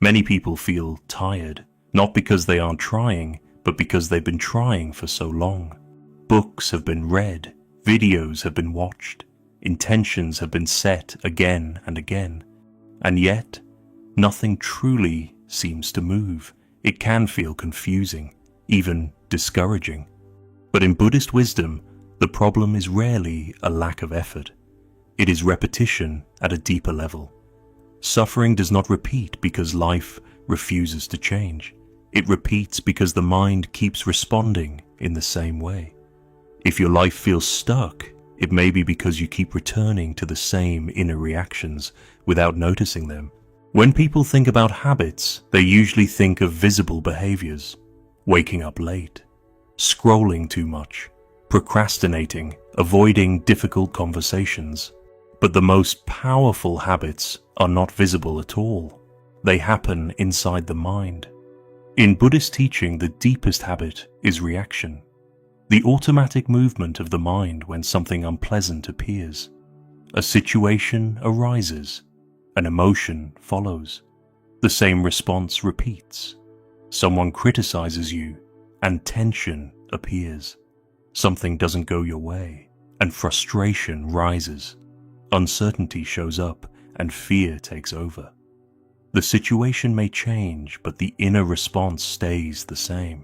Many people feel tired, not because they aren't trying, but because they've been trying for so long. Books have been read, videos have been watched, intentions have been set again and again, and yet nothing truly seems to move. It can feel confusing, even discouraging. But in Buddhist wisdom, the problem is rarely a lack of effort. It is repetition at a deeper level. Suffering does not repeat because life refuses to change. It repeats because the mind keeps responding in the same way. If your life feels stuck, it may be because you keep returning to the same inner reactions without noticing them. When people think about habits, they usually think of visible behaviors: waking up late, scrolling too much, procrastinating, avoiding difficult conversations. But the most powerful habits are not visible at all. They happen inside the mind. In Buddhist teaching, the deepest habit is reaction, the automatic movement of the mind when something unpleasant appears. A situation arises, an emotion follows. The same response repeats. Someone criticizes you, and tension appears. Something doesn't go your way, and frustration rises. Uncertainty shows up, and fear takes over. The situation may change, but the inner response stays the same.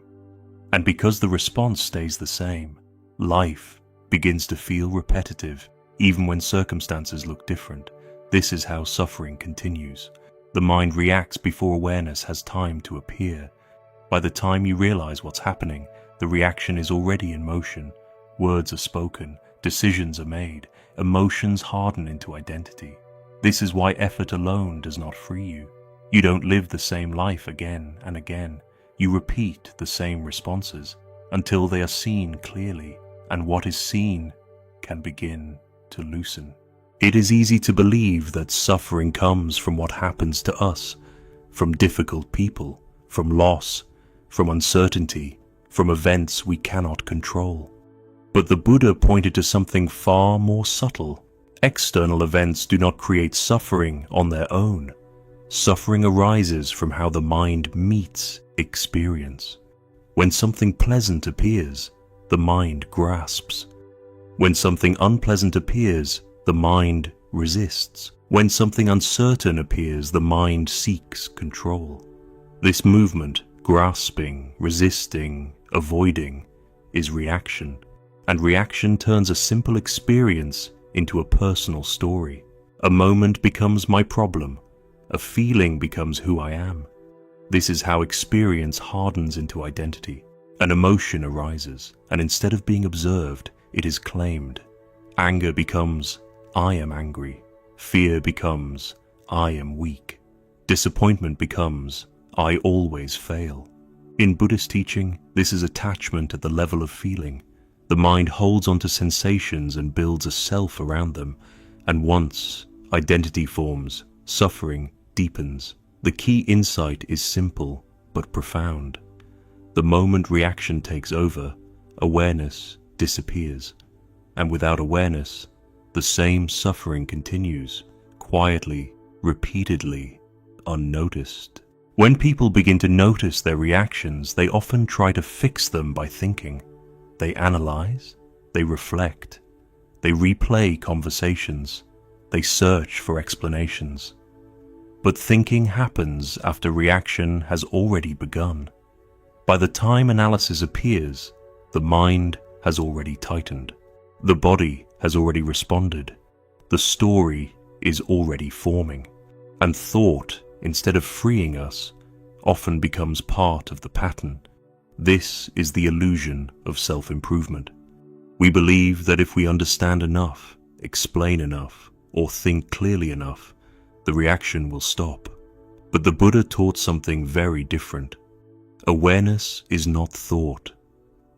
And because the response stays the same, life begins to feel repetitive, even when circumstances look different. This is how suffering continues. The mind reacts before awareness has time to appear. By the time you realize what's happening, the reaction is already in motion. Words are spoken, decisions are made, emotions harden into identity. This is why effort alone does not free you. You don't live the same life again and again. You repeat the same responses until they are seen clearly, and what is seen can begin to loosen. It is easy to believe that suffering comes from what happens to us, from difficult people, from loss, from uncertainty, from events we cannot control. But the Buddha pointed to something far more subtle. External events do not create suffering on their own. Suffering arises from how the mind meets experience. When something pleasant appears, the mind grasps. When something unpleasant appears, the mind resists. When something uncertain appears, the mind seeks control. This movement, grasping, resisting, avoiding, is reaction. And reaction turns a simple experience into a personal story. A moment becomes my problem. A feeling becomes who I am. This is how experience hardens into identity. An emotion arises, and instead of being observed, it is claimed. Anger becomes, I am angry. Fear becomes, I am weak. Disappointment becomes, I always fail. In Buddhist teaching, this is attachment at the level of feeling. The mind holds onto sensations and builds a self around them, and once identity forms, suffering deepens. The key insight is simple but profound. The moment reaction takes over, awareness disappears, and without awareness, the same suffering continues, quietly, repeatedly, unnoticed. When people begin to notice their reactions, they often try to fix them by thinking. They analyze, they reflect, they replay conversations, they search for explanations. But thinking happens after reaction has already begun. By the time analysis appears, the mind has already tightened. The body has already responded. The story is already forming. And thought, instead of freeing us, often becomes part of the pattern. This is the illusion of self-improvement. We believe that if we understand enough, explain enough, or think clearly enough, the reaction will stop. But the Buddha taught something very different. Awareness is not thought.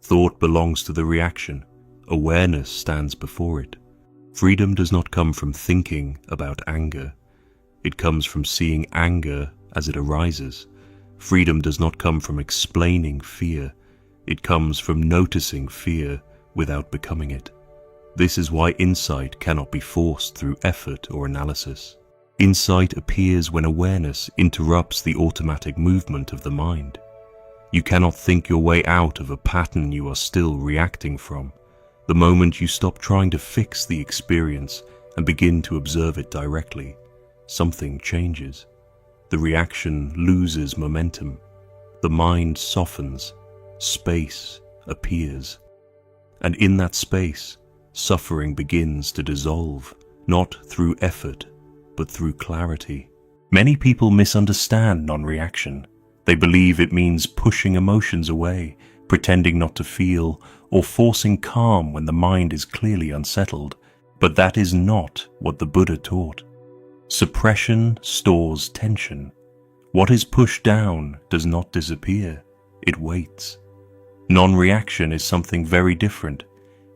Thought belongs to the reaction. Awareness stands before it. Freedom does not come from thinking about anger. It comes from seeing anger as it arises. Freedom does not come from explaining fear. It comes from noticing fear without becoming it. This is why insight cannot be forced through effort or analysis. Insight appears when awareness interrupts the automatic movement of the mind. You cannot think your way out of a pattern you are still reacting from. The moment you stop trying to fix the experience and begin to observe it directly, something changes. The reaction loses momentum. The mind softens. Space appears. And in that space, suffering begins to dissolve, not through effort, but through clarity. Many people misunderstand non-reaction. They believe it means pushing emotions away, pretending not to feel, or forcing calm when the mind is clearly unsettled. But that is not what the Buddha taught. Suppression stores tension. What is pushed down does not disappear. It waits. Non-reaction is something very different.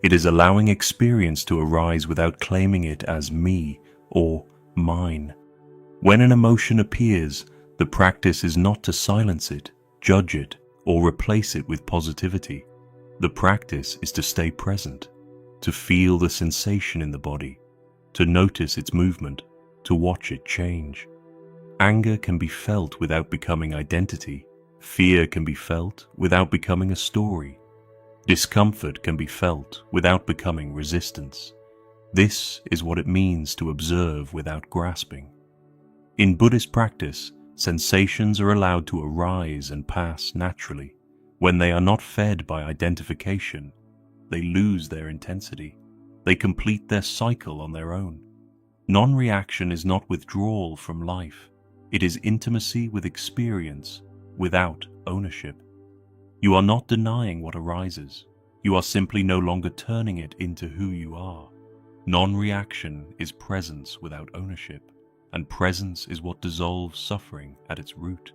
It is allowing experience to arise without claiming it as me or mine. When an emotion appears, the practice is not to silence it, judge it, or replace it with positivity. The practice is to stay present, to feel the sensation in the body, to notice its movement, to watch it change. Anger can be felt without becoming identity. Fear can be felt without becoming a story. Discomfort can be felt without becoming resistance. This is what it means to observe without grasping. In Buddhist practice, sensations are allowed to arise and pass naturally. When they are not fed by identification, they lose their intensity. They complete their cycle on their own. Non-reaction is not withdrawal from life. It is intimacy with experience without ownership. You are not denying what arises. You are simply no longer turning it into who you are. Non-reaction is presence without ownership, and presence is what dissolves suffering at its root.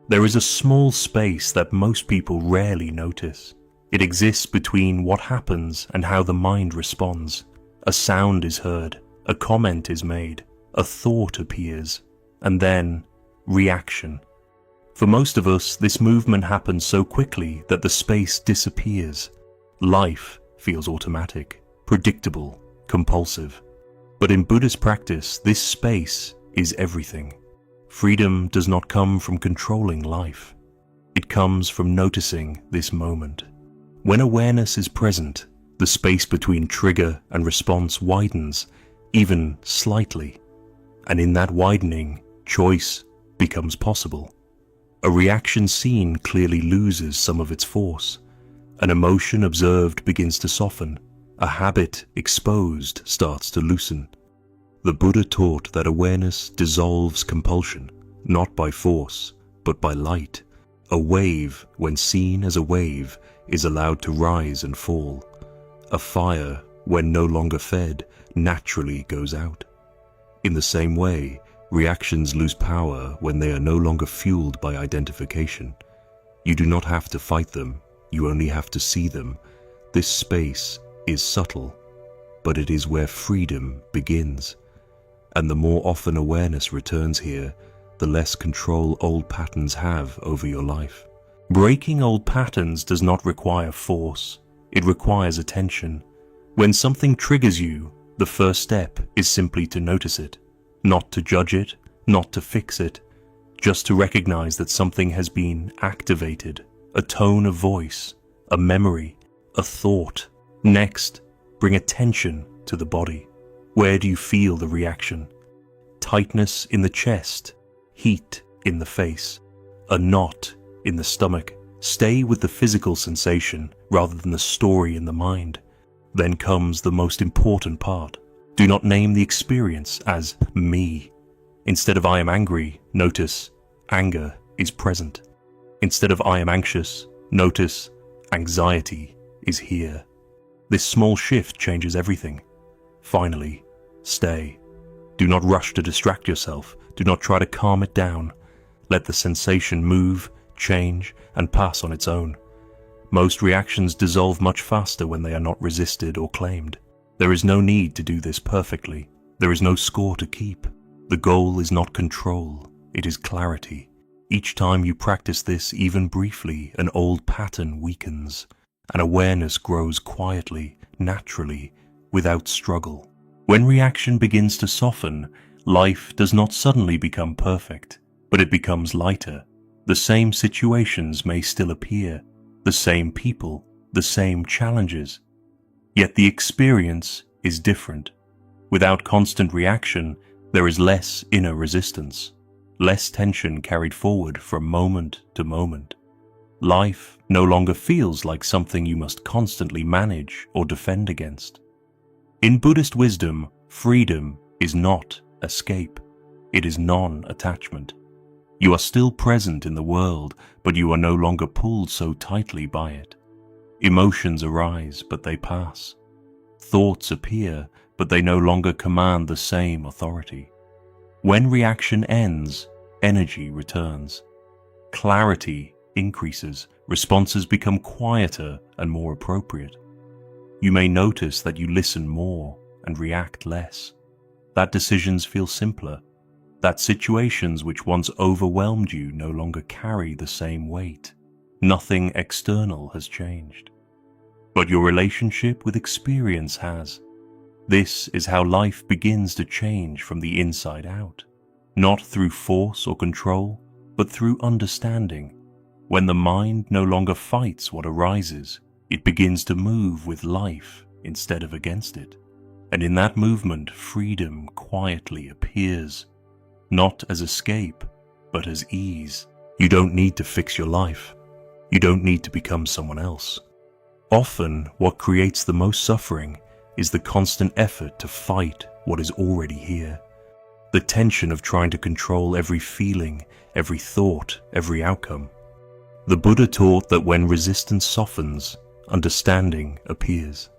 There is a small space that most people rarely notice. It exists between what happens and how the mind responds. A sound is heard, a comment is made, a thought appears, and then reaction. For most of us, this movement happens so quickly that the space disappears. Life feels automatic, predictable, compulsive. But in Buddhist practice, this space is everything. Freedom does not come from controlling life. It comes from noticing this moment. When awareness is present, the space between trigger and response widens, even slightly. And in that widening, choice becomes possible. A reaction seen clearly loses some of its force. An emotion observed begins to soften. A habit exposed starts to loosen. The Buddha taught that awareness dissolves compulsion, not by force, but by light. A wave, when seen as a wave, is allowed to rise and fall. A fire, when no longer fed, naturally goes out. In the same way, reactions lose power when they are no longer fueled by identification. You do not have to fight them, you only have to see them. This space is subtle, but it is where freedom begins. And the more often awareness returns here, the less control old patterns have over your life. Breaking old patterns does not require force, it requires attention. When something triggers you, the first step is simply to notice it. Not to judge it, not to fix it, just to recognize that something has been activated, a tone of voice, a memory, a thought. Next, bring attention to the body. Where do you feel the reaction? Tightness in the chest, heat in the face, a knot in the stomach. Stay with the physical sensation rather than the story in the mind. Then comes the most important part. Do not name the experience as me. Instead of I am angry, notice anger is present. Instead of I am anxious, notice anxiety is here. This small shift changes everything. Finally, stay. Do not rush to distract yourself. Do not try to calm it down. Let the sensation move, change, and pass on its own. Most reactions dissolve much faster when they are not resisted or claimed. There is no need to do this perfectly. There is no score to keep. The goal is not control, it is clarity. Each time you practice this, even briefly, an old pattern weakens, and awareness grows quietly, naturally, without struggle. When reaction begins to soften, Life does not suddenly become perfect, but it becomes lighter. The same situations may still appear, the same people, the same challenges. Yet the experience is different. Without constant reaction, there is less inner resistance, less tension carried forward from moment to moment. Life no longer feels like something you must constantly manage or defend against. In Buddhist wisdom, freedom is not escape. It is non-attachment. You are still present in the world, but you are no longer pulled so tightly by it. Emotions arise, but they pass. Thoughts appear, but they no longer command the same authority. When reaction ends, energy returns. Clarity increases, responses become quieter and more appropriate. You may notice that you listen more and react less, that decisions feel simpler, that situations which once overwhelmed you no longer carry the same weight. Nothing external has changed, but your relationship with experience has. This is how life begins to change from the inside out, not through force or control, but through understanding. When the mind no longer fights what arises, it begins to move with life instead of against it. And in that movement, freedom quietly appears, not as escape, but as ease. You don't need to fix your life. You don't need to become someone else. Often, what creates the most suffering is the constant effort to fight what is already here. The tension of trying to control every feeling, every thought, every outcome. The Buddha taught that when resistance softens, understanding appears.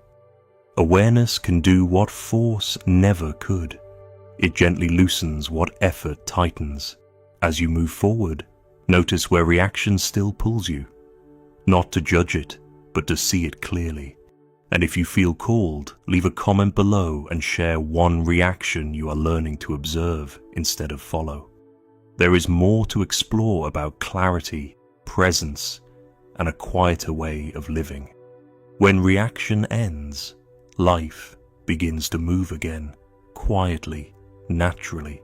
Awareness can do what force never could. It gently loosens what effort tightens. As you move forward, notice where reaction still pulls you. Not to judge it, but to see it clearly. And if you feel called, leave a comment below and share one reaction you are learning to observe instead of follow. There is more to explore about clarity, presence, and a quieter way of living. When reaction ends, life begins to move again, quietly, naturally.